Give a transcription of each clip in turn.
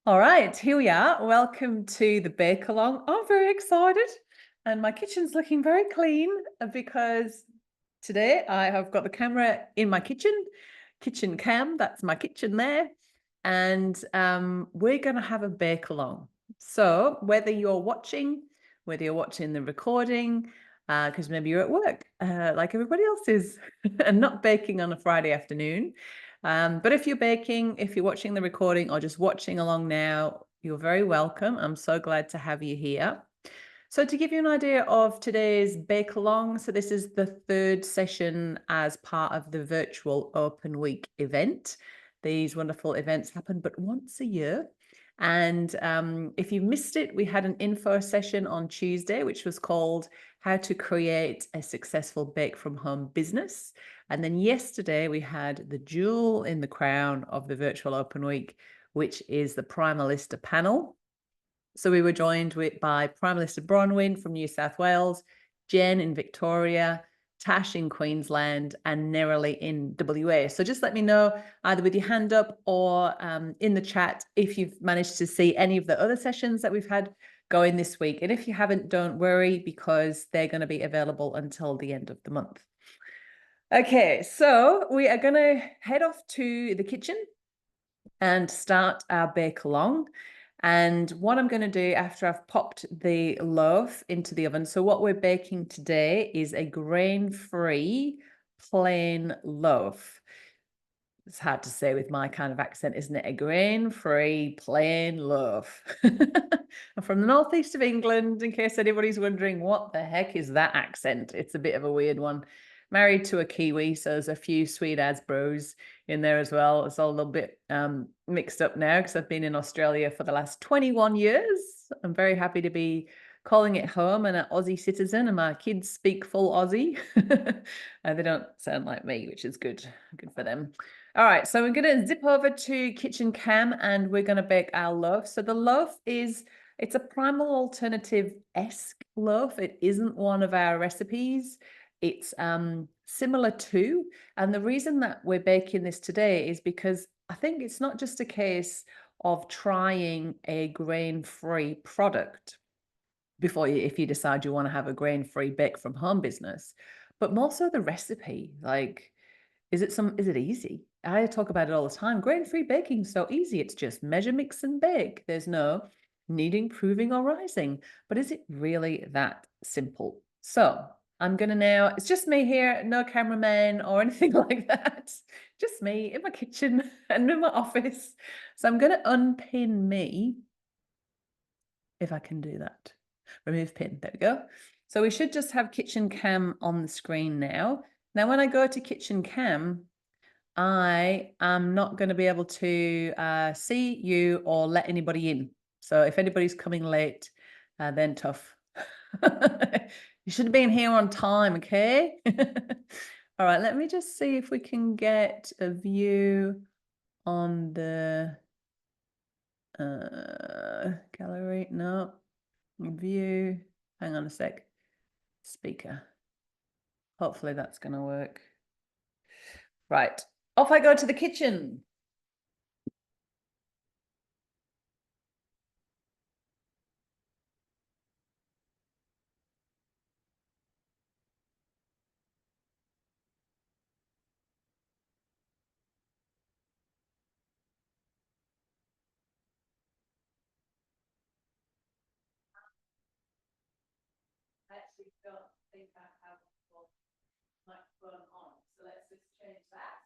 All right, here we are. Welcome to the bake along. I'm very excited, and my kitchen's looking very clean because today I have got the camera in my kitchen cam. That's my kitchen there, and we're going to have a bake along. So whether you're watching the recording, because maybe you're at work, like everybody else is, and not baking on a Friday afternoon. But if you're baking, if you're watching the recording or just watching along now, you're very welcome. I'm so glad to have you here. So to give you an idea of today's bake along, so this is the third session as part of the virtual Open Week event. These wonderful events happen but once a year. And if you missed it, we had an info session on Tuesday, which was called How to Create a Successful Bake from Home Business. And then yesterday we had the jewel in the crown of the virtual Open Week, which is the Primalista panel. So we were joined by Primalista Bronwyn from New South Wales, Jen in Victoria, Tash in Queensland, and Nerily in WA. So just let me know either with your hand up or in the chat if you've managed to see any of the other sessions that we've had going this week. And if you haven't, don't worry, because they're going to be available until the end of the month. Okay, so we are going to head off to the kitchen and start our bake along. And what I'm going to do after I've popped the loaf into the oven, so what we're baking today is a grain-free plain loaf. It's hard to say with my kind of accent, isn't it? A grain-free plain loaf. I'm from the northeast of England, in case anybody's wondering what the heck is that accent. It's a bit of a weird one. Married to a Kiwi, so there's a few sweet as bros in there as well. It's all a little bit mixed up now because I've been in Australia for the last 21 years. I'm very happy to be calling it home and an Aussie citizen, and my kids speak full Aussie. They don't sound like me, which is good for them. All right, so we're going to zip over to Kitchen Cam and we're going to bake our loaf. So the loaf it's a Primal Alternative-esque loaf. It isn't one of our recipes. It's similar to, and the reason that we're baking this today is because I think it's not just a case of trying a grain-free product if you decide you want to have a grain-free bake from home business, but more so the recipe. Like, is it easy? I talk about it all the time. Grain-free baking is so easy. It's just measure, mix, and bake. There's no kneading, proving, or rising. But is it really that simple? So I'm going to now, it's just me here, no cameraman or anything like that. Just me in my kitchen and in my office. So I'm going to unpin me, if I can do that. Remove pin, there we go. So we should just have Kitchen Cam on the screen now. Now, when I go to Kitchen Cam, I am not going to be able to see you or let anybody in. So if anybody's coming late, then tough. You should have been here on time, okay? All right, let me just see if we can get a view on the gallery. No, view. Hang on a sec. Speaker. Hopefully that's going to work. Right, off I go to the kitchen. I actually don't think I have the microphone on, so let's just change that.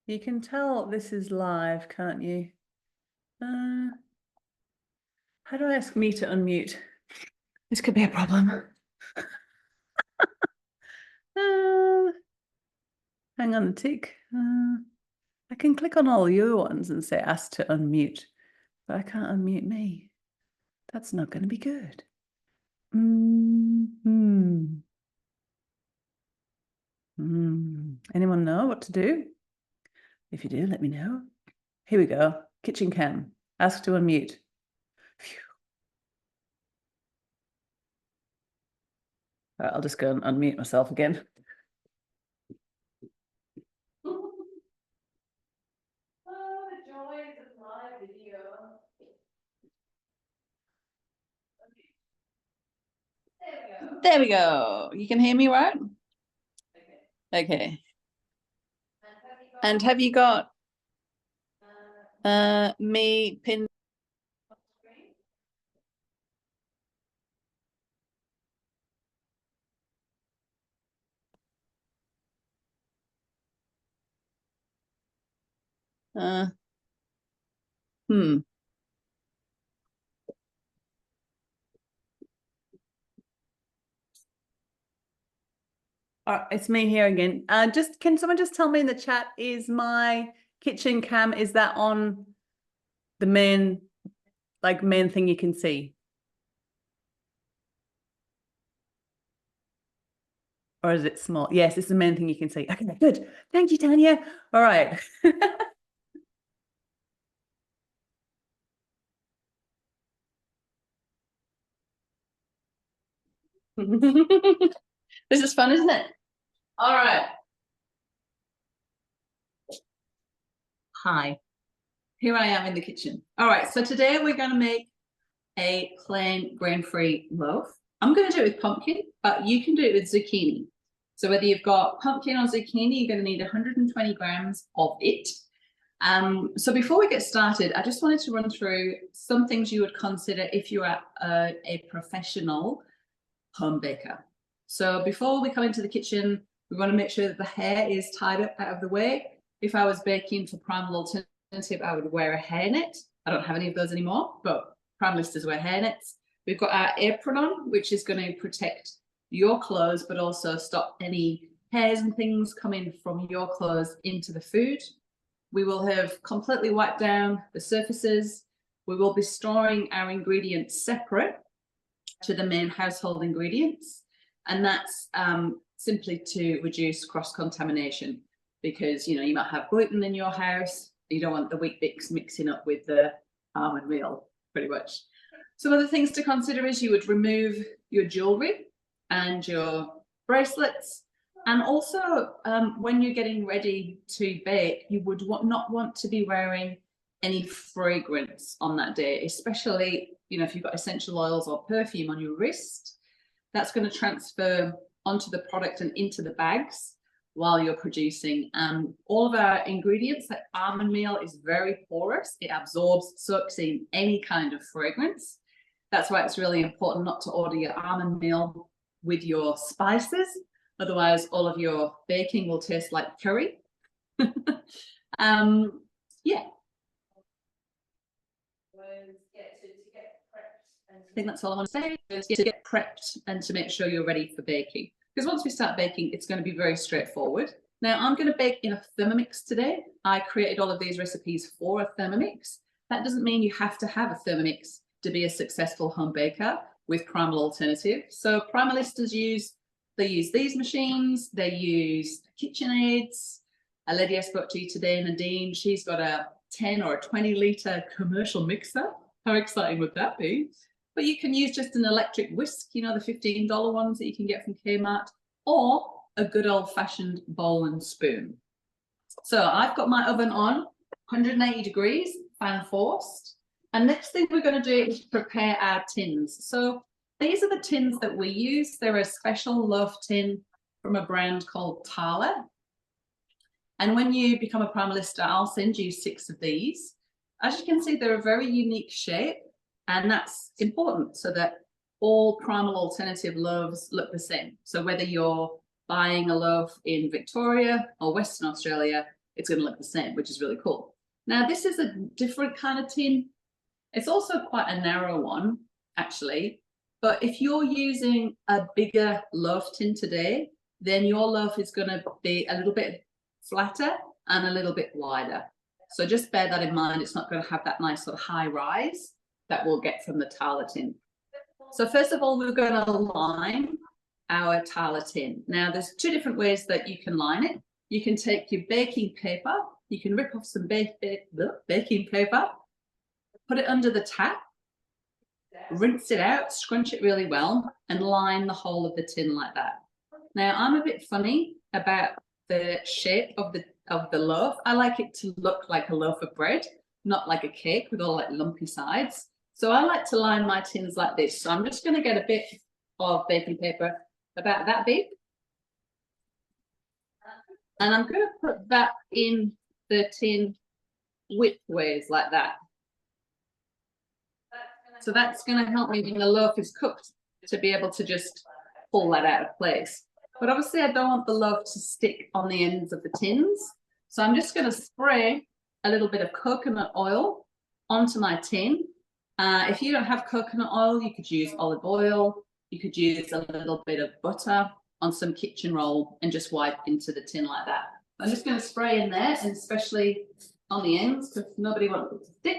You can tell this is live, can't you? How do I ask me to unmute? This could be a problem. Hang on a tick. I can click on all your ones and say ask to unmute, but I can't unmute me. That's not going to be good. Anyone know what to do? If you do, let me know. Here we go. Kitchen cam. Ask to unmute. Phew. All right, I'll just go and unmute myself again. Oh, the joys of live video. There we go. You can hear me, right? Okay. Okay. And have you got me pinned? It's me here again. Can someone just tell me in the chat, is my kitchen cam, is that on the main thing you can see? Or is it small? Yes, it's the main thing you can see. Okay, good. Thank you, Tanya. All right. This is fun, isn't it? All right. Hi. Here I am in the kitchen. All right, so today we're going to make a plain grain-free loaf. I'm going to do it with pumpkin, but you can do it with zucchini. So whether you've got pumpkin or zucchini, you're going to need 120 grams of it. So before we get started, I just wanted to run through some things you would consider if you're a professional home baker. So before we come into the kitchen, we want to make sure that the hair is tied up out of the way. If I was baking for Primal Alternative, I would wear a hairnet. I don't have any of those anymore, but Primalistas wear hairnets. We've got our apron on, which is going to protect your clothes, but also stop any hairs and things coming from your clothes into the food. We will have completely wiped down the surfaces. We will be storing our ingredients separate to the main household ingredients. And that's simply to reduce cross-contamination, because you might have gluten in your house. You don't want the wheat bix mixing up with the almond meal, pretty much. Some other things to consider is you would remove your jewelry and your bracelets. And also, when you're getting ready to bake, you would not want to be wearing any fragrance on that day, especially if you've got essential oils or perfume on your wrist. That's going to transfer onto the product and into the bags while you're producing. All of our ingredients, like almond meal, is very porous. It absorbs, soaks in any kind of fragrance. That's why it's really important not to order your almond meal with your spices. Otherwise, all of your baking will taste like curry. Yeah. I think that's all I want to say, is to get prepped and to make sure you're ready for baking. Because once we start baking, it's going to be very straightforward. Now, I'm going to bake in a Thermomix today. I created all of these recipes for a Thermomix. That doesn't mean you have to have a Thermomix to be a successful home baker with Primal Alternative. So Primalistas use these machines. They use KitchenAids. A lady I spoke to today, Nadine, she's got a 10 or a 20 litre commercial mixer. How exciting would that be? But you can use just an electric whisk, the $15 ones that you can get from Kmart, or a good old-fashioned bowl and spoon. So I've got my oven on 180 degrees, fan forced. And next thing we're going to do is prepare our tins. So these are the tins that we use. They're a special loaf tin from a brand called Tala. And when you become a Primalista, I'll send you 6 of these. As you can see, they're a very unique shape. And that's important so that all Primal Alternative loaves look the same. So whether you're buying a loaf in Victoria or Western Australia, it's going to look the same, which is really cool. Now, this is a different kind of tin. It's also quite a narrow one, actually. But if you're using a bigger loaf tin today, then your loaf is going to be a little bit flatter and a little bit wider. So just bear that in mind. It's not going to have that nice sort of high rise that we'll get from the Tala tin. So first of all, we're going to line our tile tin. Now, there's two different ways that you can line it. You can take your baking paper, you can rip off some baking paper, put it under the tap, rinse it out, scrunch it really well, and line the whole of the tin like that. Now, I'm a bit funny about the shape of the loaf. I like it to look like a loaf of bread, not like a cake with all like lumpy sides. So I like to line my tins like this. So I'm just going to get a bit of baking paper about that big. And I'm going to put that in the tin widthways like that. So that's going to help me when the loaf is cooked to be able to just pull that out of place. But obviously I don't want the loaf to stick on the ends of the tins. So I'm just going to spray a little bit of coconut oil onto my tin. If you don't have coconut oil, you could use olive oil. You could use a little bit of butter on some kitchen roll and just wipe into the tin like that. I'm just going to spray in there, and especially on the ends, because nobody wants it to stick.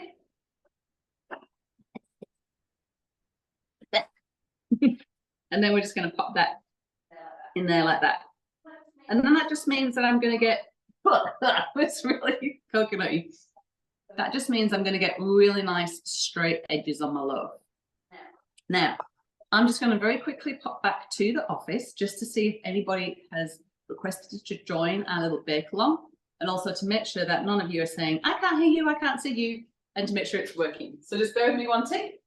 And then we're just going to pop that in there like that. And then that just means that I'm going to get, it's really coconutty. That just means I'm going to get really nice straight edges on my loaf. Now, I'm just going to very quickly pop back to the office just to see if anybody has requested to join our little bake along, and also to make sure that none of you are saying, I can't hear you, I can't see you, and to make sure it's working. So just bear with me one tick.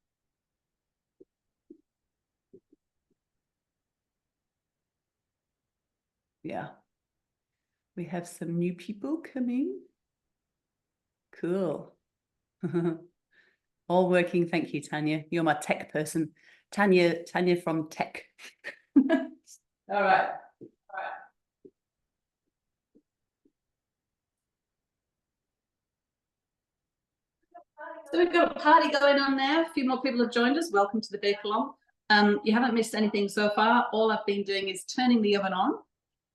Yeah. We have some new people coming. Cool. All working. Thank you, Tanya. You're my tech person. Tanya from tech. All right. So we've got a party going on there. A few more people have joined us. Welcome to the bake along. You haven't missed anything so far. All I've been doing is turning the oven on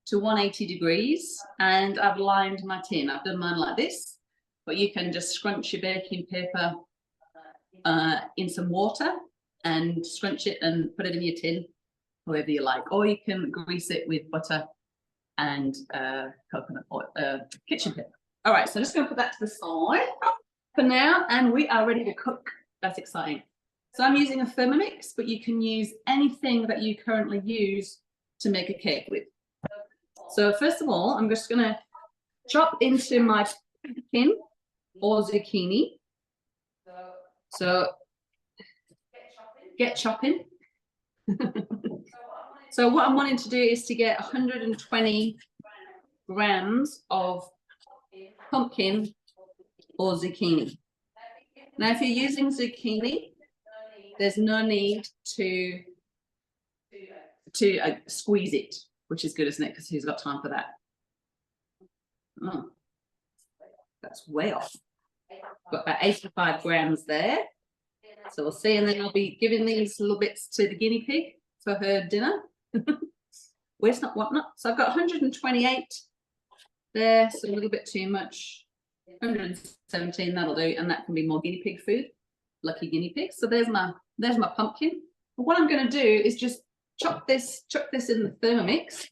to 180 degrees, and I've lined my tin. I've done mine like this, but you can just scrunch your baking paper in some water and scrunch it and put it in your tin, however you like, or you can grease it with butter and coconut oil, kitchen paper. All right, so I'm just going to put that to the side for now, and we are ready to cook. That's exciting. So I'm using a Thermomix, but you can use anything that you currently use to make a cake with. So first of all, I'm just going to chop into my pumpkin or zucchini. So get chopping. So what I'm wanting to do is to get 120 grams of pumpkin or zucchini. Now, if you're using zucchini, there's no need to squeeze it, which is good, isn't it? Because who's got time for that? Oh, that's way off. Got about 85 grams there. So we'll see, and then I'll be giving these little bits to the guinea pig for her dinner. Where's not whatnot? So I've got 128 there, so a little bit too much. 117, that'll do, and that can be more guinea pig food. Lucky guinea pigs. So there's my pumpkin. But what I'm going to do is just chuck this in the Thermomix,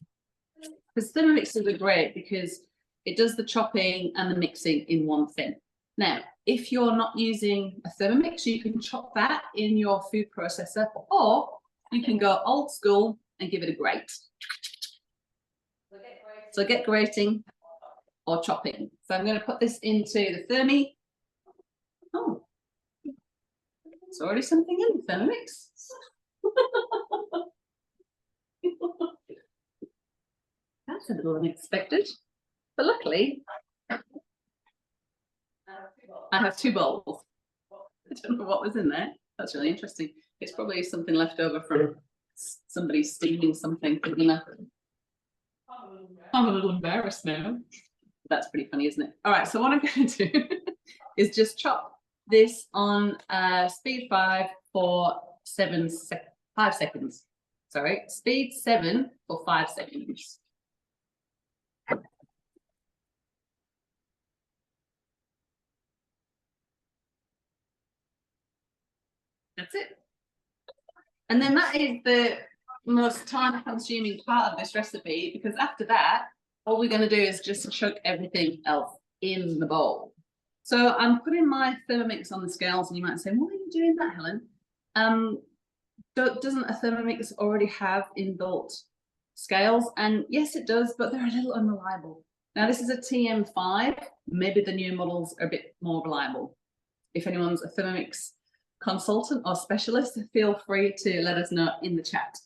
because Thermomixes are great because it does the chopping and the mixing in one thing. Now, if you're not using a Thermomix, you can chop that in your food processor, or you can go old school and give it a grate. So get grating or chopping. So I'm going to put this into the Thermi. Oh, it's already something in the Thermomix. That's a little unexpected, but luckily I have two bowls. I don't know what was in there. That's really interesting. It's probably something left over from somebody stealing something for dinner. I'm a little embarrassed now. That's pretty funny, isn't it? All right, so what I'm going to do is just chop this on speed 5 for 5 seconds. Sorry, speed 7 for 5 seconds. That's it. And then that is the most time-consuming part of this recipe, because after that, all we're going to do is just chuck everything else in the bowl. So I'm putting my Thermomix on the scales, and you might say, why are you doing that, Helen? Doesn't a Thermomix already have inbuilt scales? And yes, it does, but they're a little unreliable. Now, this is a TM5. Maybe the new models are a bit more reliable. If anyone's a Thermomix consultant or specialist, feel free to let us know in the chat.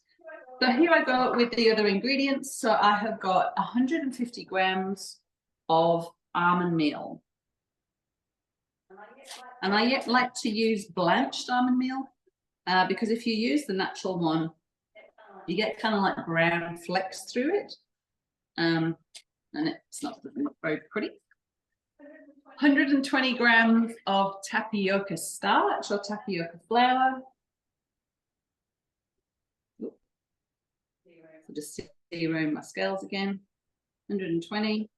So here I go with the other ingredients. So I have got 150 grams of almond meal. And I like to use blanched almond meal because if you use the natural one, you get kind of like brown flecks through it. And it's not very pretty. 120 grams of tapioca starch or tapioca flour. So just zeroing my scales again. 120.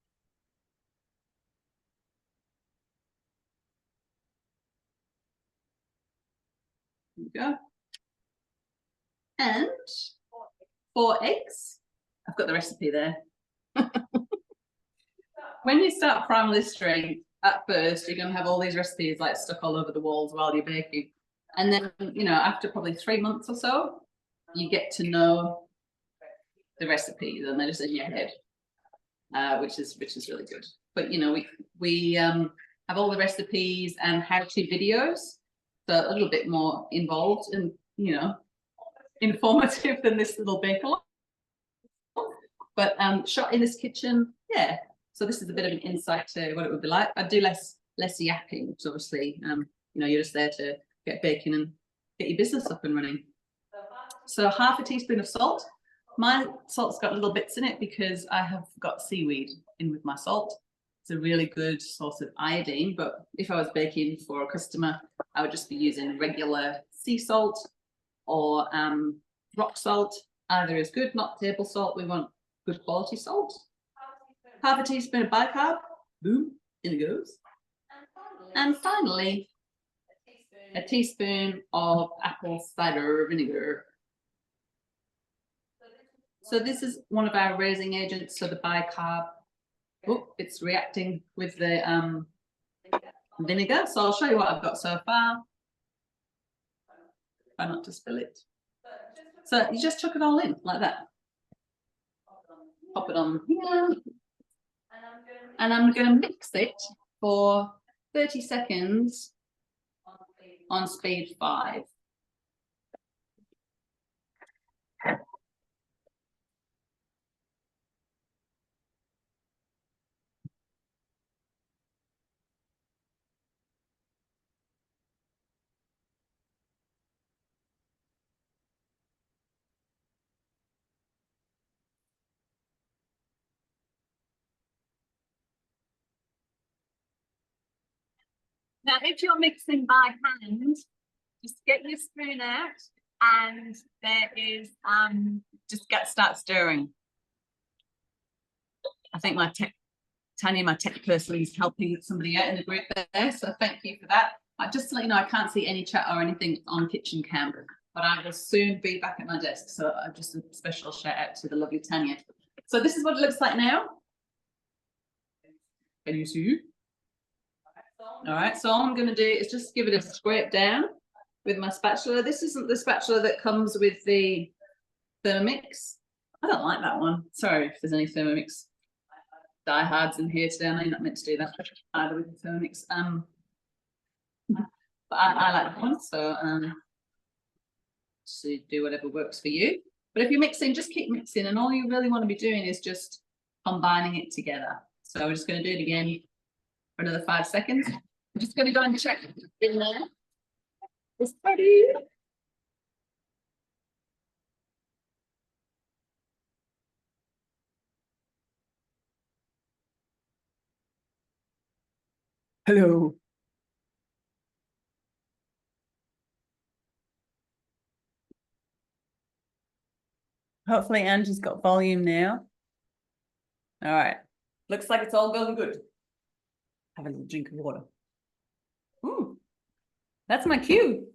There we go. And 4 eggs. I've got the recipe there. When you start Primalisting, at first, you're going to have all these recipes like stuck all over the walls while you're baking. And then, you know, after probably 3 months or so, you get to know the recipes and they're just in your head, which is really good. But, you know, we have all the recipes and how-to videos, so a little bit more involved and, you know, informative than this little bake-along. But shot in this kitchen, yeah. So this is a bit of an insight to what it would be like. I do less yapping, because obviously, you know, you're just there to get baking and get your business up and running. So half a teaspoon of salt. My salt's got little bits in it because I have got seaweed in with my salt. It's a really good source of iodine, but if I was baking for a customer, I would just be using regular sea salt or rock salt. Either is good, not table salt. We want good quality salt. Half a teaspoon of bicarb, boom, in it goes. And finally, a teaspoon of apple cider vinegar. So this is one of our raising agents, so the bicarb, it's reacting with the vinegar. So I'll show you what I've got so far. Try not to spill it. So you just chuck it all in like that. Pop it on here. And I'm going to mix it for 30 seconds on speed 5. Now, if you're mixing by hand, just get your spoon out and there is, just start stirring. I think Tanya, my tech person, is helping somebody out in the group there, so thank you for that. Just to let you know, I can't see any chat or anything on kitchen cam, but I will soon be back at my desk, so just a special shout out to the lovely Tanya. So this is what it looks like now. Can you see? All right, so all I'm going to do is just give it a scrape down with my spatula. This isn't the spatula that comes with the Thermomix. I don't like that one. Sorry if there's any Thermomix diehards in here today. I know you're not meant to do that either with the Thermomix. But I like that one, so do whatever works for you. But if you're mixing, just keep mixing, and all you really want to be doing is just combining it together. So we're just going to do it again for another 5 seconds. I'm just going to go and check in there. It's ready. Hello. Hopefully Angie's got volume now. All right. Looks like it's all going good. Have a little drink of water. Ooh, that's my cue.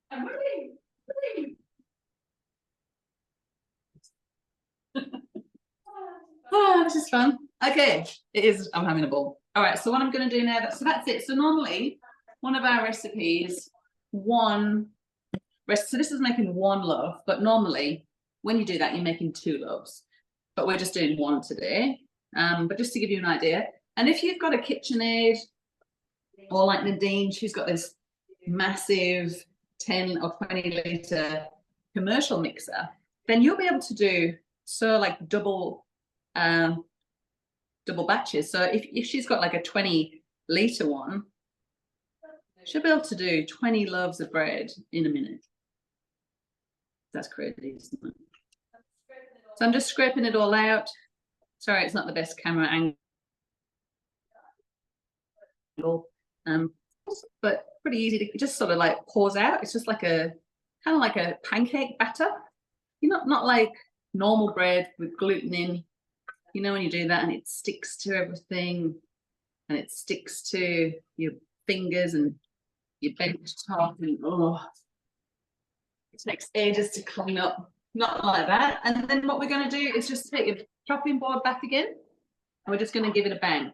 I'm ready. this is fun. Okay, it is. I'm having a ball. All right, so what I'm going to do now, so that's it. So normally, one of our recipes, so this is making one loaf, but normally when you do that, you're making 2 loaves. But we're just doing 1 today. But just to give you an idea, and if you've got a KitchenAid, or like Nadine, she's got this massive 10 or 20 litre commercial mixer, then you'll be able to do like double batches. So if she's got like a 20 litre one, she'll be able to do 20 loaves of bread in a minute. That's crazy, isn't it? So I'm just scraping it all out. Sorry, it's not the best camera angle, but pretty easy to just sort of like pours out. It's just like kind of like a pancake batter. Not like normal bread with gluten in. You know when you do that and it sticks to everything, and it sticks to your fingers and your bench top, and it takes ages to clean up. Not like that. And then what we're going to do is just take your chopping board back again, and we're just going to give it a bang.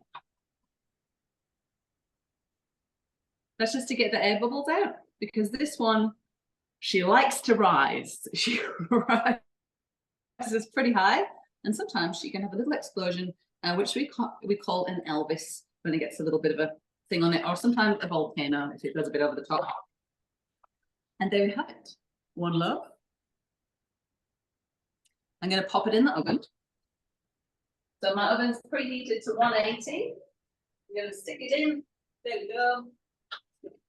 That's just to get the air bubbles out, because this one, she likes to rise. She rises pretty high, and sometimes she can have a little explosion, which we call an Elvis, when it gets a little bit of a thing on it, or sometimes a volcano if it goes a bit over the top. And there we have it, 1 loaf. I'm going to pop it in the oven. So my oven's preheated to 180. I'm going to stick it in. There we go.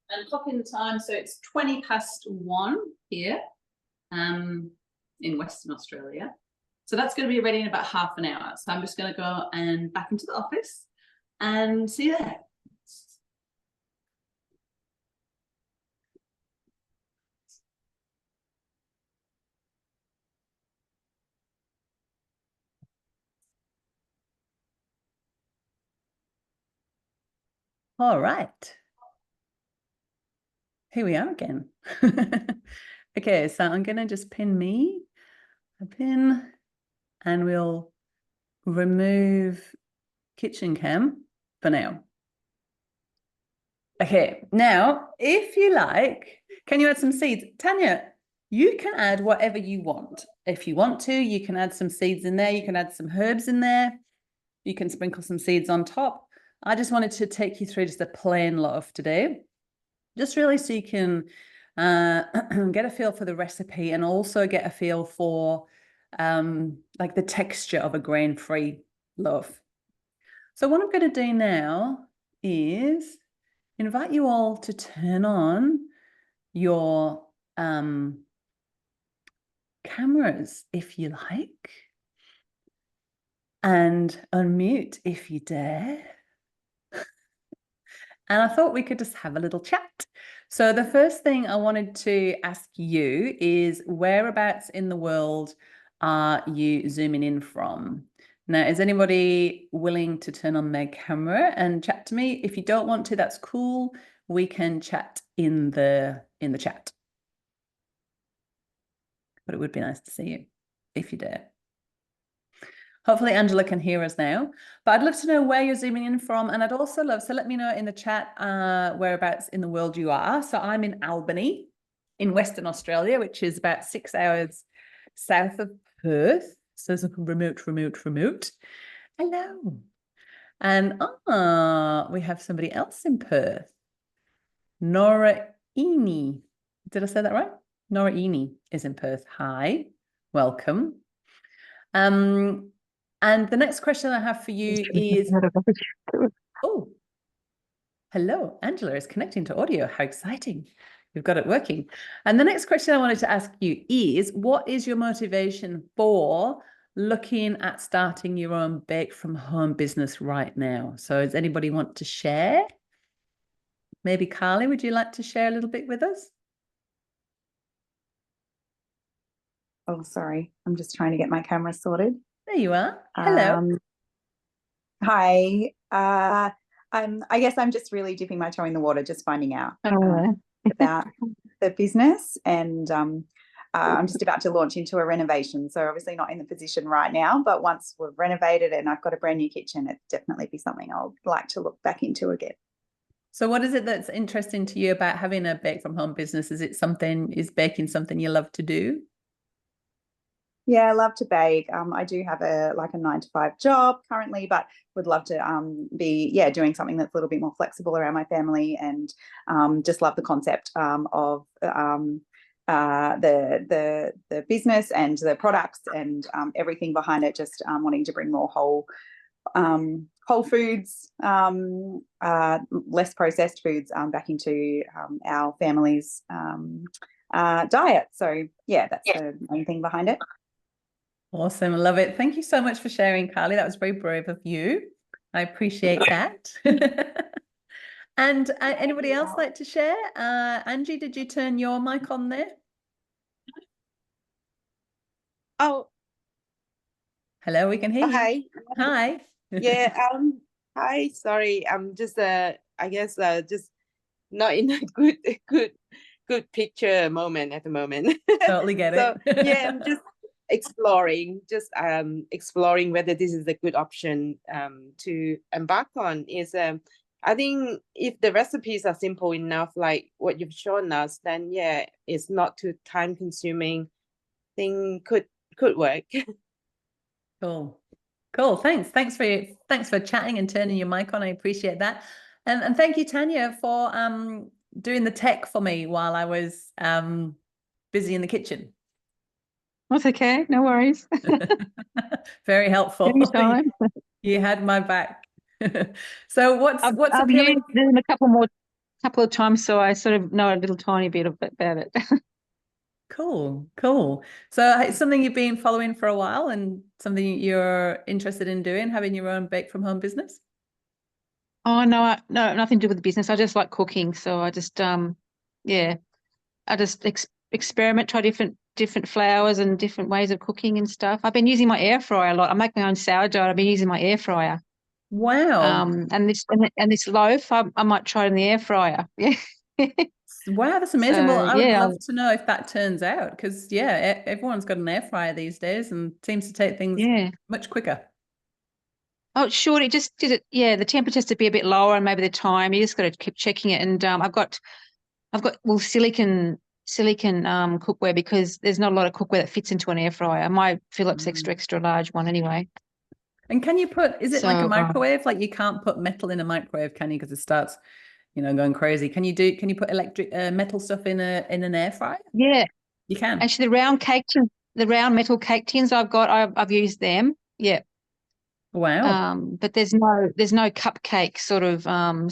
And pop in the time. So it's 1:20 here in Western Australia. So that's going to be ready in about half an hour. So I'm just going to go and back into the office and see you there. All right. Here we are again. Okay, so I'm going to just pin a pin, and we'll remove kitchen cam for now. Okay, now, if you like, can you add some seeds? Tanya, you can add whatever you want. If you want to, you can add some seeds in there. You can add some herbs in there. You can sprinkle some seeds on top. I just wanted to take you through just a plain loaf today, just really so you can get a feel for the recipe, and also get a feel for like the texture of a grain-free loaf. So what I'm going to do now is invite you all to turn on your cameras if you like, and unmute if you dare. And I thought we could just have a little chat. So the first thing I wanted to ask you is, whereabouts in the world are you zooming in from? Now, is anybody willing to turn on their camera and chat to me? If you don't want to, that's cool. We can chat in the chat. But it would be nice to see you if you dare. Hopefully Angela can hear us now, but I'd love to know where you're zooming in from. And I'd also love, so let me know in the chat whereabouts in the world you are. So I'm in Albany in Western Australia, which is about 6 hours south of Perth. So it's like remote. Hello. And we have somebody else in Perth. Noraini. Did I say that right? Noraini is in Perth. Hi, welcome. And the next question I have for you is, oh, hello, Angela is connecting to audio. How exciting. You've got it working. And the next question I wanted to ask you is, what is your motivation for looking at starting your own bake from home business right now? So does anybody want to share? Maybe Carly, would you like to share a little bit with us? Oh, sorry. I'm just trying to get my camera sorted. There you are. Hello. Hi. I guess I'm just really dipping my toe in the water, just finding out about the business. And I'm just about to launch into a renovation. So obviously not in the position right now, but once we've renovated and I've got a brand new kitchen, it'd definitely be something I'll like to look back into again. So what is it that's interesting to you about having a bake from home business? Is baking something you love to do? Yeah, I love to bake. I do have a 9-to-5 job currently, but would love to be doing something that's a little bit more flexible around my family, and just love the concept of the business and the products and everything behind it. Just wanting to bring more whole foods, less processed foods back into our family's diet. So yeah, that's the main thing behind it. Awesome. I love it. Thank you so much for sharing, Carly. That was very brave of you. I appreciate that. And anybody else like to share? Angie, did you turn your mic on there? Oh, Hello, we can hear you. hi. Hi. Yeah, hi, sorry. I'm just I guess just not in a good picture moment at the moment. Totally get So it. yeah, I'm just exploring whether this is a good option to embark on. Is I think if the recipes are simple enough, like what you've shown us, then yeah, it's not too time consuming. Thing could work. Cool. Cool. Thanks for chatting and turning your mic on. I appreciate that. And thank you, Tanya, for doing the tech for me while I was busy in the kitchen. That's okay, no worries. Very helpful. Anytime. You had my back. So what's I've appealing? used them a couple of times, so I sort of know a little tiny bit about it. Cool. So it's something you've been following for a while and something you're interested in doing, having your own bake from home business? Oh no, nothing to do with the business. I just like cooking, so I just I just experiment, try different flours and different ways of cooking and stuff. I've been using my air fryer a lot. I make my own sourdough. I've been using my air fryer. Wow. And this loaf, I might try it in the air fryer. Yeah. Wow, that's amazing. So, Well, I would yeah. love to know if that turns out, because everyone's got an air fryer these days and seems to take things much quicker. Oh, sure. It just did it. Yeah, the temperature has to be a bit lower, and maybe the time. You just got to keep checking it. And I've got silicon cookware, because there's not a lot of cookware that fits into an air fryer. My Philips extra large one, anyway. And can you is it like a microwave? Like you can't put metal in a microwave, can you? Because it starts, going crazy. Can you put electric metal stuff in an air fryer? Yeah, you can. Actually, the round metal cake tins I've used them. Yeah. Wow. But there's no cupcake sort of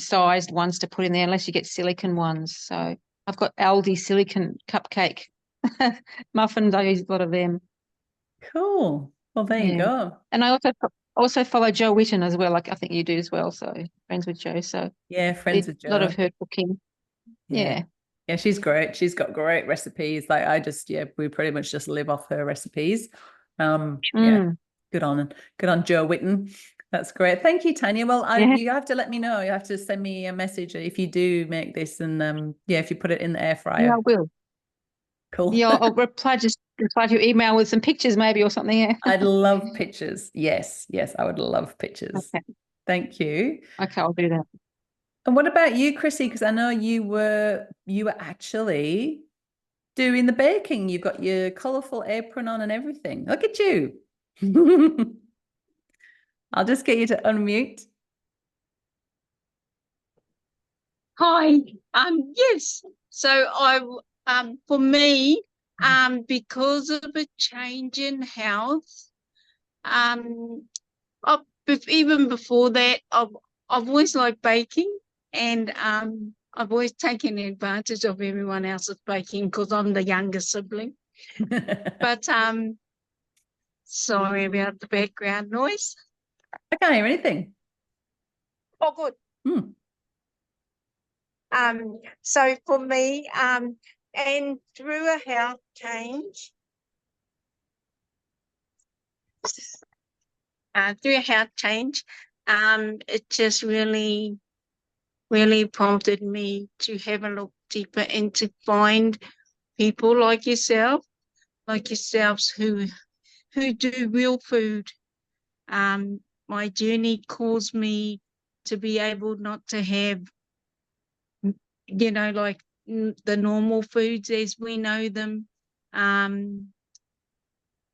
sized ones to put in there unless you get silicon ones. So I've got Aldi silicon cupcake muffins. I use a lot of them. Cool. Well, there you go. And I also follow Jo Whitten as well. Like I think you do as well. So friends with Jo. So yeah, friends with Jo. A lot of her cooking. Yeah. Yeah, she's great. She's got great recipes. Like we pretty much just live off her recipes. Yeah, good on Jo Whitten. That's great. Thank you, Tanya. Well, you have to let me know. You have to send me a message if you do make this, and if you put it in the air fryer. Yeah, I will. Cool. Yeah, I'll reply to your email with some pictures maybe or something. Yeah. I'd love pictures. Yes, I would love pictures. Okay. Thank you. Okay, I'll do that. And what about you, Chrissy? Because I know you were actually doing the baking. You've got your colourful apron on and everything. Look at you. I'll just get you to unmute. Hi. Yes. So for me, because of a change in health, even before that, I've always liked baking, and I've always taken advantage of everyone else's baking because I'm the younger sibling. But sorry about the background noise. I can't hear anything. Oh, good. So for me, and through a health change, it just really prompted me to have a look deeper and to find people like yourself like yourselves who do real food. My journey caused me to be able not to have, like the normal foods as we know them.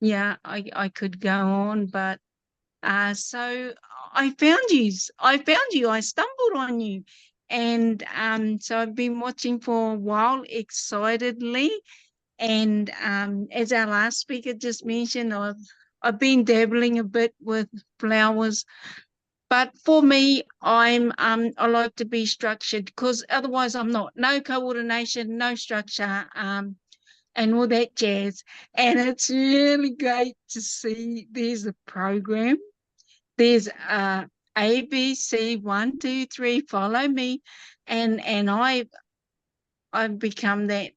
Yeah, I could go on, but so I found you. I stumbled on you. And so I've been watching for a while excitedly. And as our last speaker just mentioned, I've been dabbling a bit with flowers. But for me, I like to be structured, because otherwise I'm not. No coordination, no structure, and all that jazz. And it's really great to see there's a program. There's ABC 1, 2, 3. Follow me, and I've become that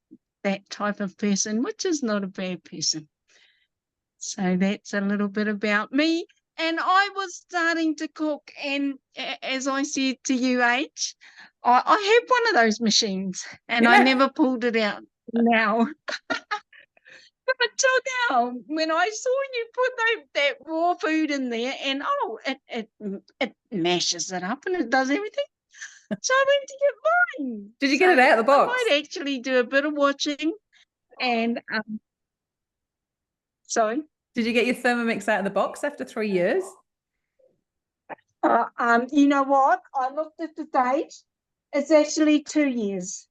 type of person, which is not a bad person. So that's a little bit about me. And I was starting to cook, and as I said to you, H, I have one of those machines, and I never pulled it out now. Until now, when I saw you put that raw food in there, and it mashes it up and it does everything. So I went to get mine. Did you get it out of the box? I might actually do a bit of watching. And sorry. Did you get your Thermomix out of the box after 3 years? You know what? I looked at the date. It's actually 2 years.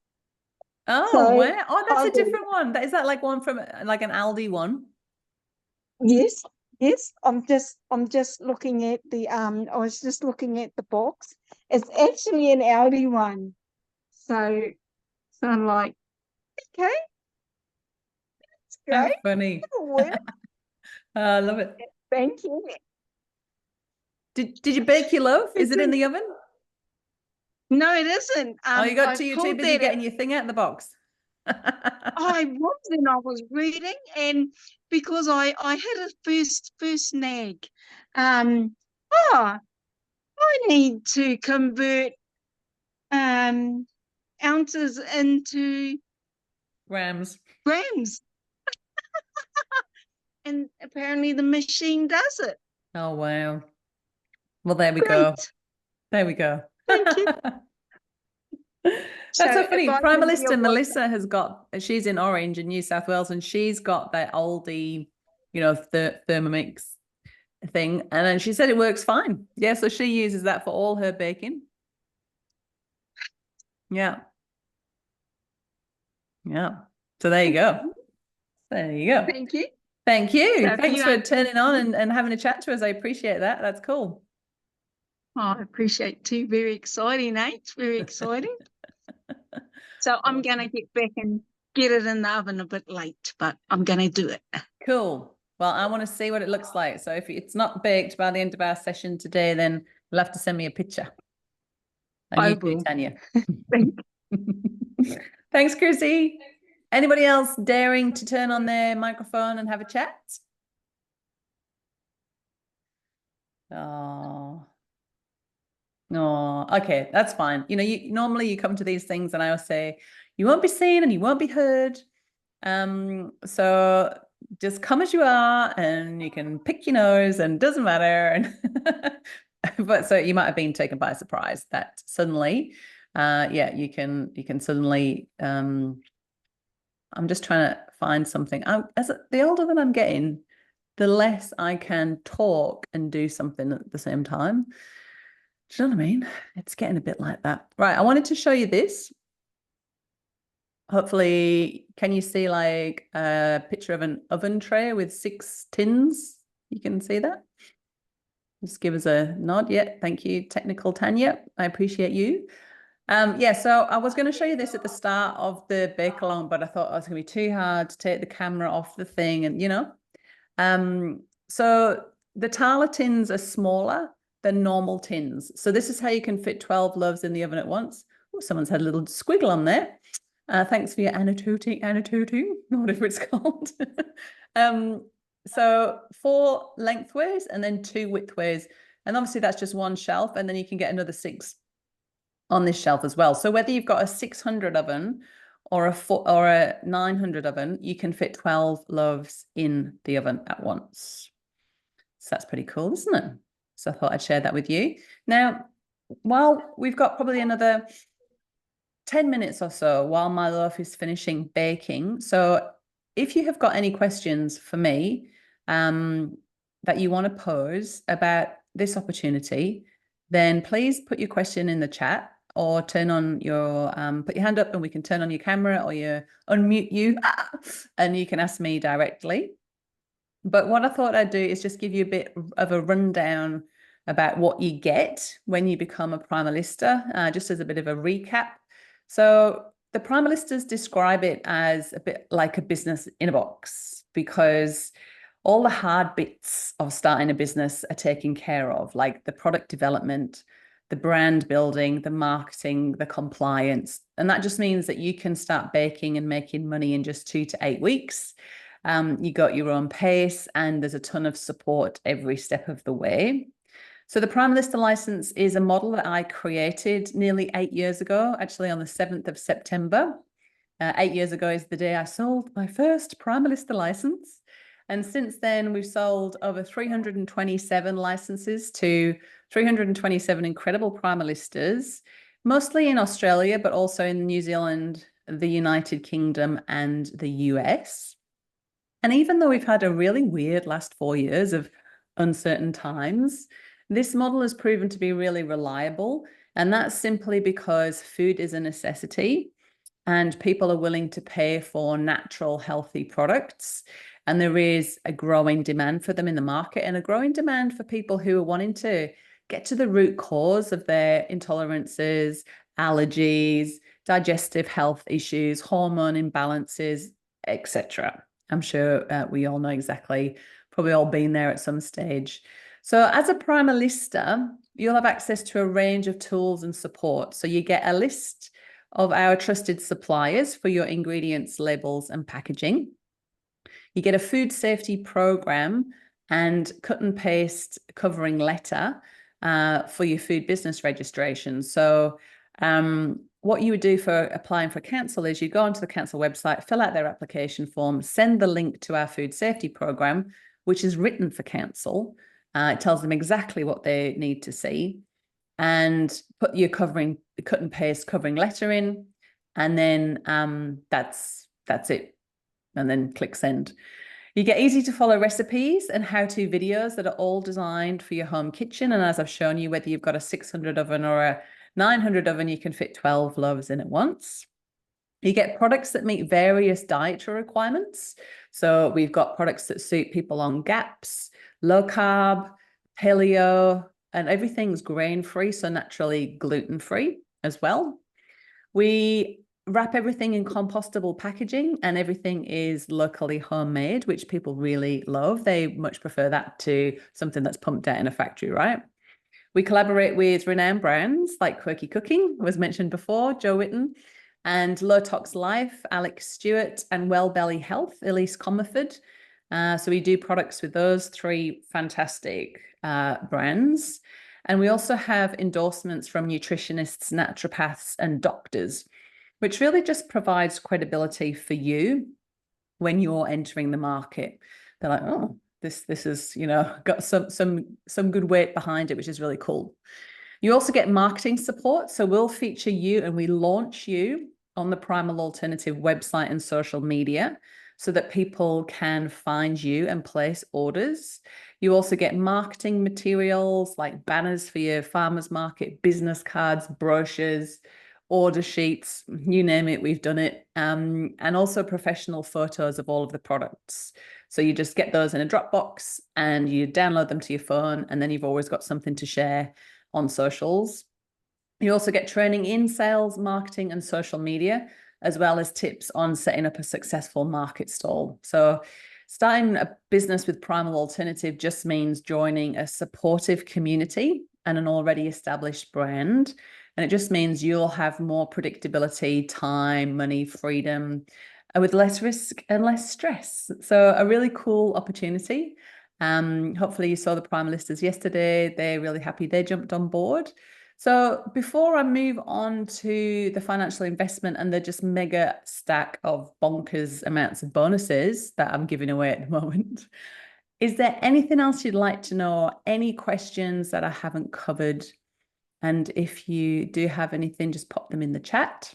Oh, So, wow. Oh, that's a different one. Is that like one from like an Aldi one? Yes. I'm just looking at the I was just looking at the box. It's actually an Aldi one. So I'm like, okay. That's How great. funny. Well, I love it. thank you. Did you bake your loaf? Is it in the oven? No, it isn't. You're too busy getting your thing out of the box. I was, and I was reading, and because I had a first snag. I need to convert ounces into grams. And apparently the machine does it. Oh, wow. Well, there we go. There we go. Thank you. That's so funny. Primalista Melissa she's in Orange in New South Wales, and she's got that oldie, the Thermomix thing. And then she said it works fine. Yeah, so she uses that for all her baking. Yeah. Yeah. So there you go. There you go. Thank you. Thank you. So Thanks for turning on and having a chat to us. I appreciate that. That's cool. Oh, I appreciate it too. Very exciting, Nate. Very exciting. So I'm going to get back and get it in the oven a bit late, but I'm going to do it. Cool. Well, I want to see what it looks like. So if it's not baked by the end of our session today, then you'll have to send me a picture. I will. Tanya. Thanks, Chrissy. Anybody else daring to turn on their microphone and have a chat? Oh, okay, that's fine. Normally you come to these things and I always say, you won't be seen and you won't be heard. So just come as you are, and you can pick your nose, and it doesn't matter. And but so you might have been taken by surprise that suddenly, you can suddenly. I'm just trying to find something. The older that I'm getting, the less I can talk and do something at the same time. Do you know what I mean? It's getting a bit like that. Right. I wanted to show you this. Hopefully, can you see like a picture of an oven tray with 6 tins? You can see that? Just give us a nod. Yeah, thank you, technical Tanya. I appreciate you. So I was going to show you this at the start of the bake along, but I thought it was going to be too hard to take the camera off the thing, and so the Tala tins are smaller than normal tins. So this is how you can fit 12 loaves in the oven at once. Oh, someone's had a little squiggle on there. Thanks for your annotating, whatever it's called. So 4 lengthways and then 2 widthways. And obviously that's just one shelf, and then you can get another 6 on this shelf as well. So whether you've got a 600 oven or a 900 oven, you can fit 12 loaves in the oven at once. So that's pretty cool, isn't it? So I thought I'd share that with you. Now, while we've got probably another 10 minutes or so while my loaf is finishing baking. So if you have got any questions for me that you want to pose about this opportunity, then please put your question in the chat or turn on your, put your hand up and we can turn on your camera, or you unmute you and you can ask me directly. But what I thought I'd do is just give you a bit of a rundown about what you get when you become a Primalista, just as a bit of a recap. So the Primalistas describe it as a bit like a business in a box, because all the hard bits of starting a business are taken care of, like the product development, the brand building, the marketing, the compliance. And that just means that you can start baking and making money in just 2 to 8 weeks. You got your own pace, and there's a ton of support every step of the way. So the Primalista license is a model that I created nearly 8 years ago, actually on the 7th of September. 8 years ago is the day I sold my first Primalista license. And since then, we've sold over 327 licenses to 327 incredible Primalistas, mostly in Australia, but also in New Zealand, the United Kingdom, and the US. And even though we've had a really weird last 4 years of uncertain times, this model has proven to be really reliable. And that's simply because food is a necessity and people are willing to pay for natural, healthy products. And there is a growing demand for them in the market, and a growing demand for people who are wanting to get to the root cause of their intolerances, allergies, digestive health issues, hormone imbalances, etc. I'm sure we all know exactly, probably all been there at some stage. So as a Primalista, you'll have access to a range of tools and support. So you get a list of our trusted suppliers for your ingredients, labels, and packaging. You get a food safety program and cut and paste covering letter for your food business registration. So what you would do for applying for council is you go onto the council website, fill out their application form, send the link to our food safety program, which is written for council. It tells them exactly what they need to see, and put your cut and paste covering letter in, and then that's it, and then click send. You get easy to follow recipes and how-to videos that are all designed for your home kitchen. And as I've shown you, whether you've got a 600 oven or a 900 oven, you can fit 12 loaves in at once. You get products that meet various dietary requirements. So we've got products that suit people on GAPS, low carb, paleo, and everything's grain-free, so naturally gluten-free as well. We wrap everything in compostable packaging, and everything is locally homemade, which people really love. They much prefer that to something that's pumped out in a factory, right? We collaborate with renowned brands like Quirky Cooking, was mentioned before, Joe Witten, and Low Tox Life, Alex Stewart, and Well Belly Health, Elise Comerford. So we do products with those 3 fantastic brands. And we also have endorsements from nutritionists, naturopaths, and doctors, which really just provides credibility for you when you're entering the market. They're like, oh, this is, you know, got some good weight behind it, which is really cool. You also get marketing support. So we'll feature you and we launch you on the Primal Alternative website and social media so that people can find you and place orders. You also get marketing materials like banners for your farmers market, business cards, brochures, order sheets, you name it, we've done it. And also professional photos of all of the products. So you just get those in a Dropbox and you download them to your phone, and then you've always got something to share on socials. You also get training in sales, marketing, and social media, as well as tips on setting up a successful market stall. So starting a business with Primal Alternative just means joining a supportive community and an already established brand. And it just means you'll have more predictability, time, money, freedom, with less risk and less stress. So a really cool opportunity. Hopefully you saw the Primalistas yesterday. They're really happy they jumped on board. So before I move on to the financial investment and the just mega stack of bonkers amounts of bonuses that I'm giving away at the moment, is there anything else you'd like to know? Any questions that I haven't covered? And if you do have anything, just pop them in the chat.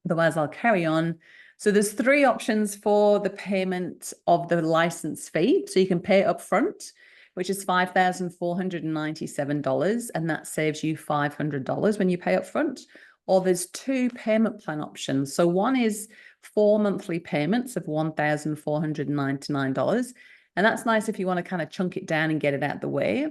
Otherwise, I'll carry on. So there's 3 options for the payment of the license fee. So you can pay up front, which is $5,497, and that saves you $500 when you pay up front. Or there's 2 payment plan options. So one is 4 monthly payments of $1,499. And that's nice if you want to kind of chunk it down and get it out of the way.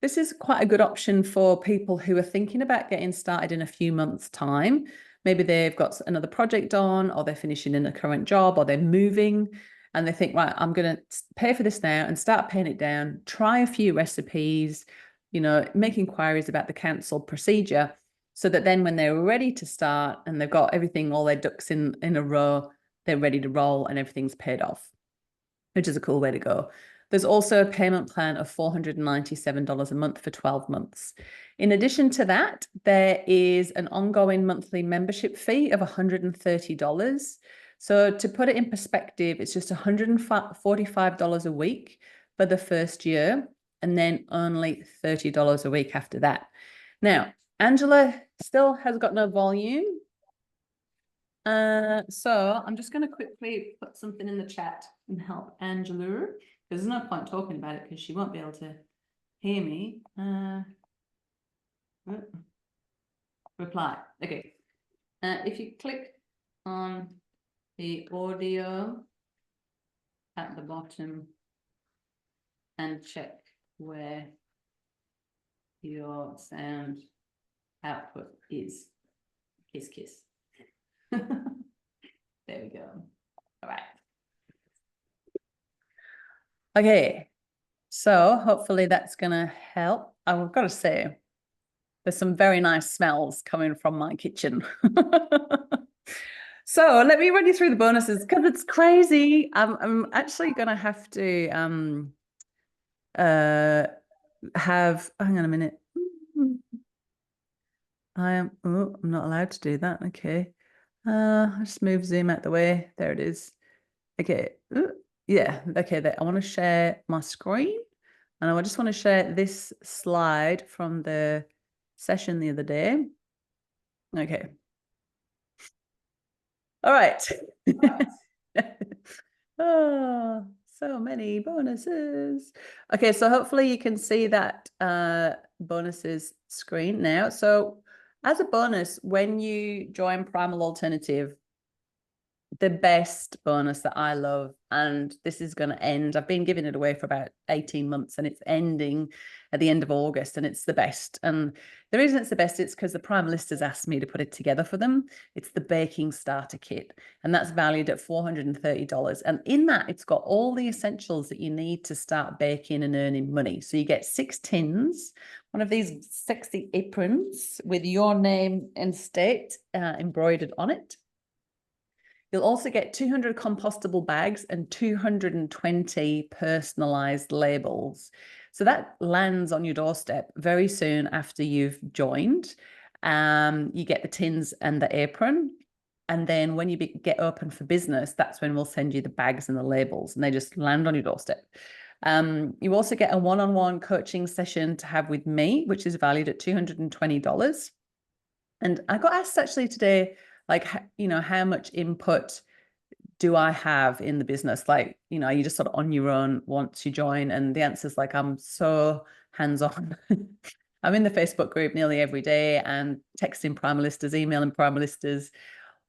This is quite a good option for people who are thinking about getting started in a few months' time. Maybe they've got another project on, or they're finishing in a current job, or they're moving, and they think, right, I'm going to pay for this now and start paying it down, try a few recipes, make inquiries about the council procedure, so that then when they're ready to start and they've got everything, all their ducks in a row, they're ready to roll and everything's paid off, which is a cool way to go. There's also a payment plan of $497 a month for 12 months. In addition to that, there is an ongoing monthly membership fee of $130. So to put it in perspective, it's just $145 a week for the first year, and then only $30 a week after that. Now, Angela still has got no volume. So I'm just going to quickly put something in the chat and help Angela. There's no point talking about it because she won't be able to hear me. Reply. Okay. If you click on the audio at the bottom and check where your sound output is. Kiss, kiss. There we go. All right. Okay, so hopefully that's going to help. I've got to say, there's some very nice smells coming from my kitchen. So let me run you through the bonuses because it's crazy. I'm actually going to have to hang on a minute. I'm not allowed to do that. Okay. I'll just move Zoom out the way. There it is. Okay. Yeah, okay, I want to share my screen, and I just want to share this slide from the session the other day. Okay. All right. Oh, so many bonuses. Okay, so hopefully you can see that bonuses screen now. So as a bonus, when you join Primal Alternative, the best bonus that I love, and this is going to end, I've been giving it away for about 18 months and it's ending at the end of August, and it's the best. And the reason it's the best, it's because the Primalistas asked me to put it together for them. It's the baking starter kit, and that's valued at $430. And in that, it's got all the essentials that you need to start baking and earning money. So you get 6 tins, one of these sexy aprons with your name and state embroidered on it. You'll also get 200 compostable bags and 220 personalized labels. So that lands on your doorstep very soon after you've joined. You get the tins and the apron. And then when you get open for business, that's when we'll send you the bags and the labels, and they just land on your doorstep. You also get a one-on-one coaching session to have with me, which is valued at $220. And I got asked actually today, like, how much input do I have in the business? Like, are you just sort of on your own once you join? And the answer is like, I'm so hands-on. I'm in the Facebook group nearly every day and texting Primalistas, emailing Primalistas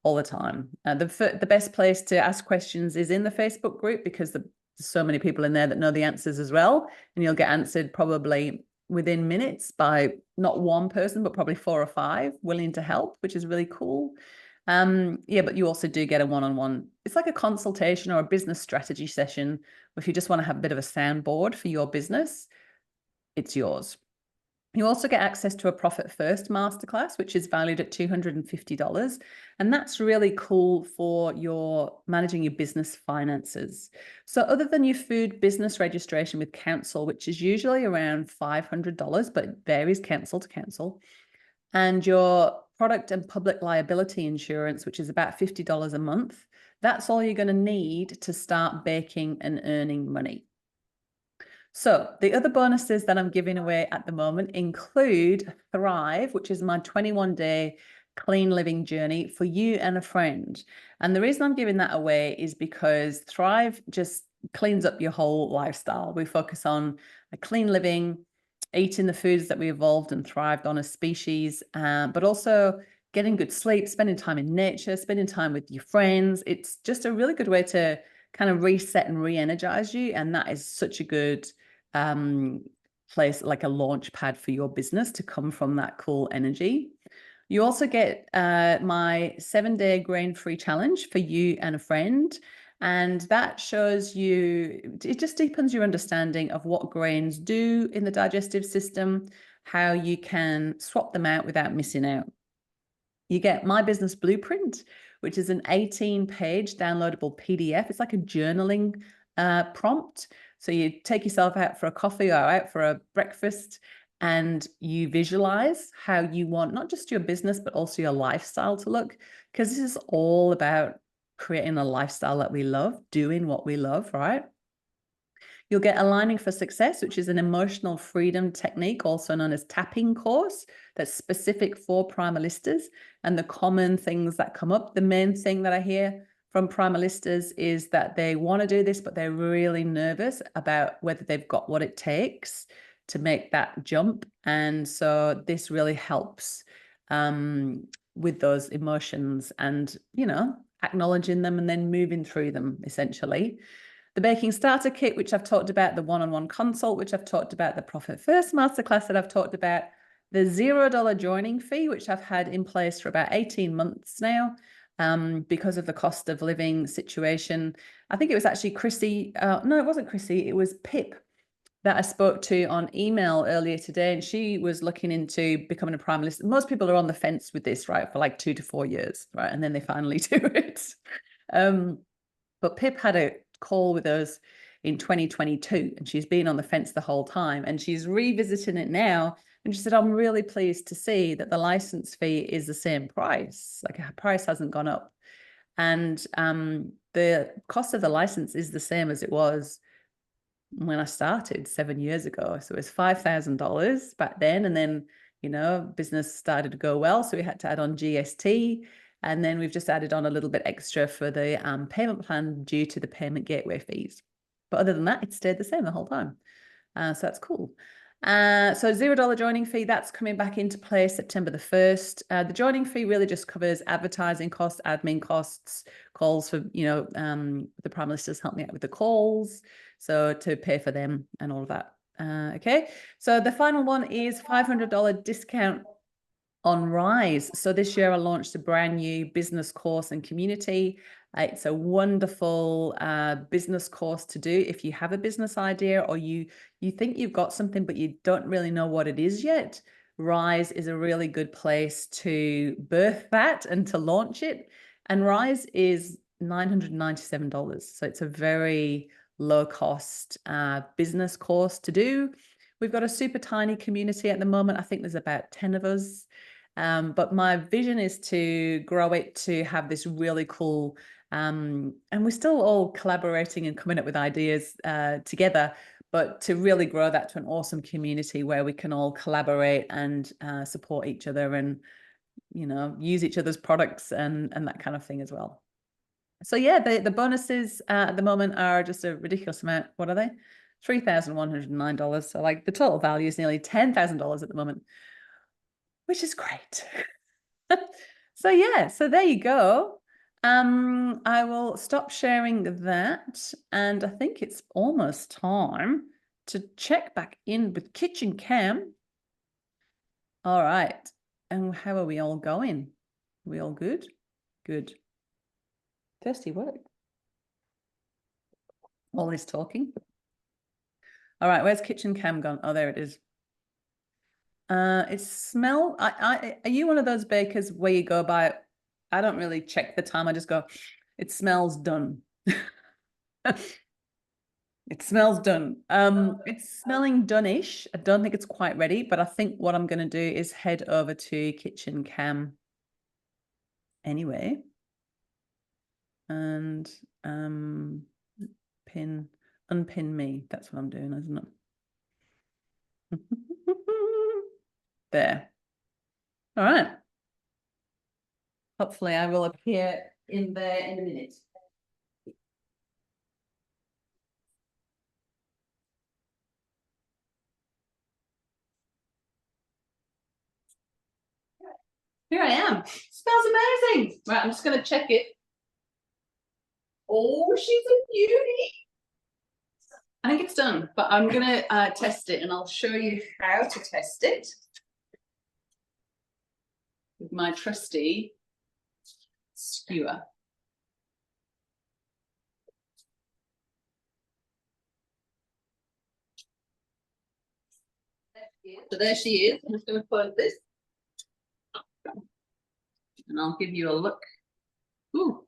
all the time. The best place to ask questions is in the Facebook group, because there's so many people in there that know the answers as well. And you'll get answered probably within minutes by not one person, but probably 4 or 5 willing to help, which is really cool. Yeah, but you also do get a one-on-one. It's like a consultation or a business strategy session. If you just want to have a bit of a soundboard for your business, it's yours. You also get access to a Profit First masterclass, which is valued at $250. And that's really cool for your managing your business finances. So other than your food business registration with council, which is usually around $500, but it varies council to council, and your product and public liability insurance, which is about $50 a month. That's all you're going to need to start baking and earning money. So the other bonuses that I'm giving away at the moment include Thrive, which is my 21-day clean living journey for you and a friend. And the reason I'm giving that away is because Thrive just cleans up your whole lifestyle. We focus on a clean living, eating the foods that we evolved and thrived on as species, but also getting good sleep, spending time in nature, spending time with your friends. It's just a really good way to kind of reset and re-energize you. And that is such a good place, like a launch pad for your business to come from that cool energy. You also get my 7-day grain-free challenge for you and a friend. And that shows you, it just deepens your understanding of what grains do in the digestive system, how you can swap them out without missing out. You get my business blueprint, which is an 18-page downloadable PDF. It's like a journaling prompt. So you take yourself out for a coffee or out for a breakfast, and you visualize how you want not just your business, but also your lifestyle to look, because this is all about creating a lifestyle that we love, doing what we love, right? You'll get Aligning for Success, which is an emotional freedom technique, also known as tapping course, that's specific for Primalistas and the common things that come up. The main thing that I hear from Primalistas is that they want to do this, but they're really nervous about whether they've got what it takes to make that jump. And so this really helps with those emotions and, you know, acknowledging them and then moving through them, essentially. The Baking Starter Kit, which I've talked about, the one-on-one consult, which I've talked about, the Profit First Masterclass that I've talked about, the $0 joining fee, which I've had in place for about 18 months now, because of the cost of living situation. I think it was actually Chrissy, no, it wasn't Chrissy, it was Pip that I spoke to on email earlier today, and she was looking into becoming a Primalist. Most people are on the fence with this, right, for like 2 to 4 years, right, and then they finally do it. But Pip had a call with us in 2022, and she's been on the fence the whole time, and she's revisiting it now. And she said, I'm really pleased to see that the license fee is the same price, like her price hasn't gone up. And the cost of the license is the same as it was when I started 7 years ago. So it was $5,000 back then. And then, you know, business started to go well, so we had to add on GST. And then we've just added on a little bit extra for the payment plan due to the payment gateway fees. But other than that, it stayed the same the whole time. So that's cool. So $0 joining fee, that's coming back into play September the 1st. The joining fee really just covers advertising costs, admin costs, calls for, you know, the Primalistas help me out with the calls, so to pay for them and all of that. Okay, so the final one is $500 discount on Rise. So this year I launched a brand new business course and community. It's a wonderful business course to do if you have a business idea, or you think you've got something but you don't really know what it is yet. Rise is a really good place to birth that and to launch it. And Rise is $997. So it's a very low cost business course to do. We've got a super tiny community at the moment. I think there's about 10 of us. But my vision is to grow it to have this really cool, and we're still all collaborating and coming up with ideas together, but to really grow that to an awesome community where we can all collaborate and support each other and, you know, use each other's products and that kind of thing as well. So yeah, the bonuses at the moment are just a ridiculous amount. What are they? $3,109. So like the total value is nearly $10,000 at the moment, which is great. So yeah, so there you go. I will stop sharing that, and I think it's almost time to check back in with Kitchen Cam. All right, and how are we all going? Are we all good? Good. Thirsty work. All this talking. All right, where's Kitchen Cam gone? Oh, there it is. It smell. Are you one of those bakers where you go by? I don't really check the time. I just go, it smells done. It smells done. It's smelling done-ish. I don't think it's quite ready, but I think what I'm going to do is head over to kitchen cam anyway. And unpin me. That's what I'm doing, isn't it? There. All right. Hopefully I will appear in there in a minute. Here I am. Smells amazing. Right, I'm just going to check it. Oh, she's a beauty. I think it's done, but I'm going to test it, and I'll show you how to test it with my trusty skewer. So there she is. I'm just going to close this, and I'll give you a look. Ooh.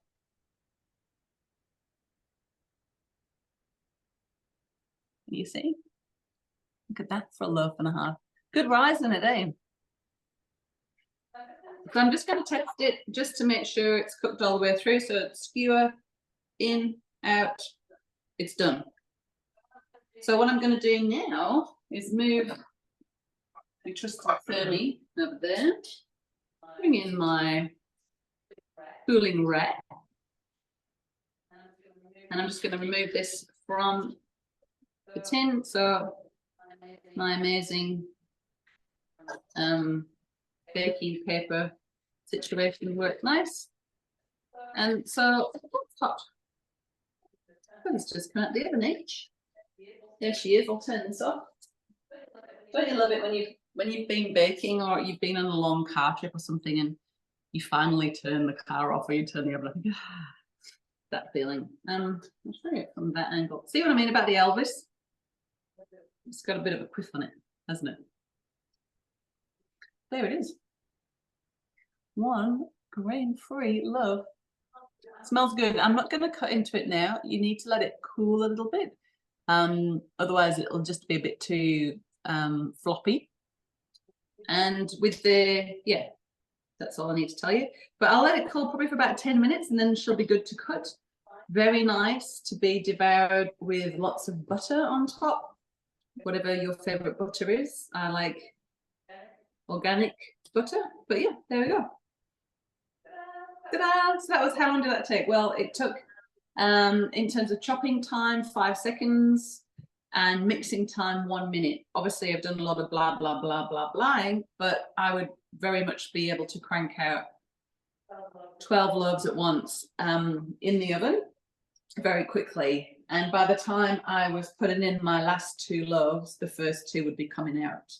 You see? Look at that for a loaf and a half. Good rise in it, eh? So I'm just going to test it just to make sure it's cooked all the way through. So skewer, in, out, it's done. So what I'm going to do now is move my trusty thermy over there. Bring in my cooling rack. And I'm just going to remove this from the tin, so my amazing baking paper situation worked nice. And so it's hot. It's just come out the oven each. There she is. I'll turn this off. Don't you love it when you've been baking, or you've been on a long car trip or something, and you finally turn the car off, or you turn the oven off? That feeling. I'll show you from that angle. See what I mean about the Elvis? It's got a bit of a quiff on it, hasn't it? There it is. One grain-free loaf. Smells good. I'm not going to cut into it now. You need to let it cool a little bit. Otherwise, it'll just be a bit too floppy. And with the, yeah, that's all I need to tell you. But I'll let it cool probably for about 10 minutes, and then she'll be good to cut. Very nice to be devoured with lots of butter on top. Whatever your favorite butter is. I like organic butter, but yeah, there we go. Ta-da! So that was, how long did that take? Well, it took, in terms of chopping time, 5 seconds, and mixing time, 1 minute. Obviously, I've done a lot of blah, blah, blah, blah, blahing, but I would very much be able to crank out 12 loaves at once in the oven very quickly. And by the time I was putting in my last 2 loaves, the first 2 would be coming out.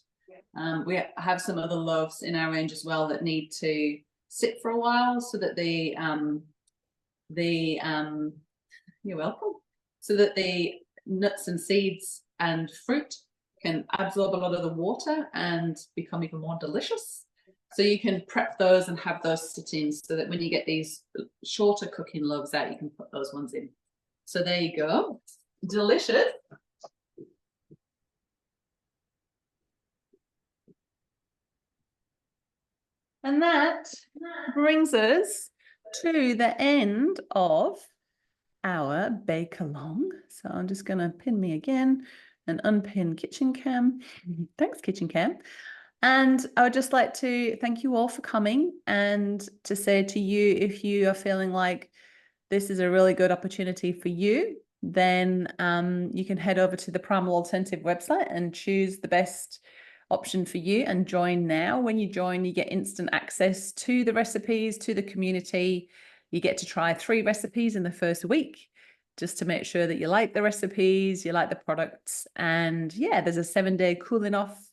We have some other loaves in our range as well that need to sit for a while, so that you're welcome, so that the nuts and seeds and fruit can absorb a lot of the water and become even more delicious. So you can prep those and have those sit in, so that when you get these shorter cooking loaves out, you can put those ones in. So there you go. Delicious. And that brings us to the end of our bake along. So I'm just going to pin me again and unpin kitchen cam. Thanks, kitchen cam. And I would just like to thank you all for coming, and to say to you, if you are feeling like this is a really good opportunity for you, then you can head over to the Primal Alternative website and choose the best option for you and join now. When you join, you get instant access to the recipes, to the community. You get to try 3 recipes in the first week, just to make sure that you like the recipes, you like the products. And yeah, there's a 7-day cooling off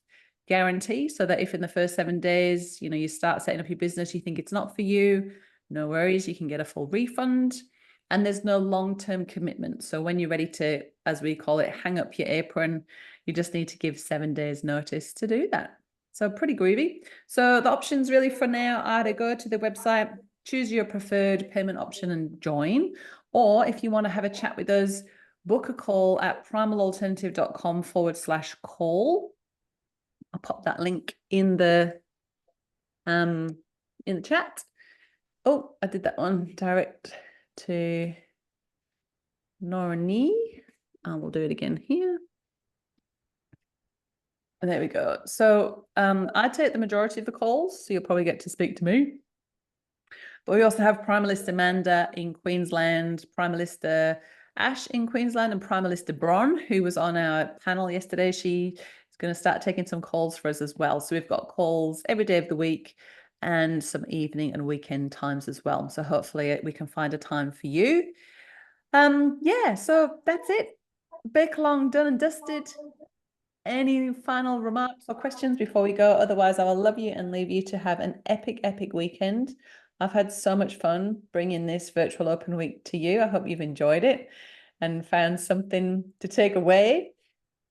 guarantee, so that if in the first 7 days, you start setting up your business, you think it's not for you, no worries, you can get a full refund. And there's no long-term commitment. So when you're ready to, as we call it, hang up your apron, you just need to give 7 days notice to do that. So pretty groovy. So the options really for now are to go to the website, choose your preferred payment option and join. Or if you want to have a chat with us, book a call at primalalternative.com/call. I'll pop that link in the chat. Oh, I did that one direct to Norani. We'll do it again here. And there we go. So I take the majority of the calls, so you'll probably get to speak to me. But we also have Primalista Amanda in Queensland, Primalista Ash in Queensland, and Primalista Bron, who was on our panel yesterday. She is going to start taking some calls for us as well. So we've got calls every day of the week and some evening and weekend times as well. So hopefully we can find a time for you. Yeah, so that's it. Bake along done and dusted. Any final remarks or questions before we go? Otherwise, I will love you and leave you to have an epic, epic weekend. I've had so much fun bringing this virtual open week to you. I hope you've enjoyed it and found something to take away.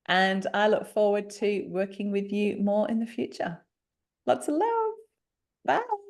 And I look forward to working with you more in the future. Lots of love. Bye.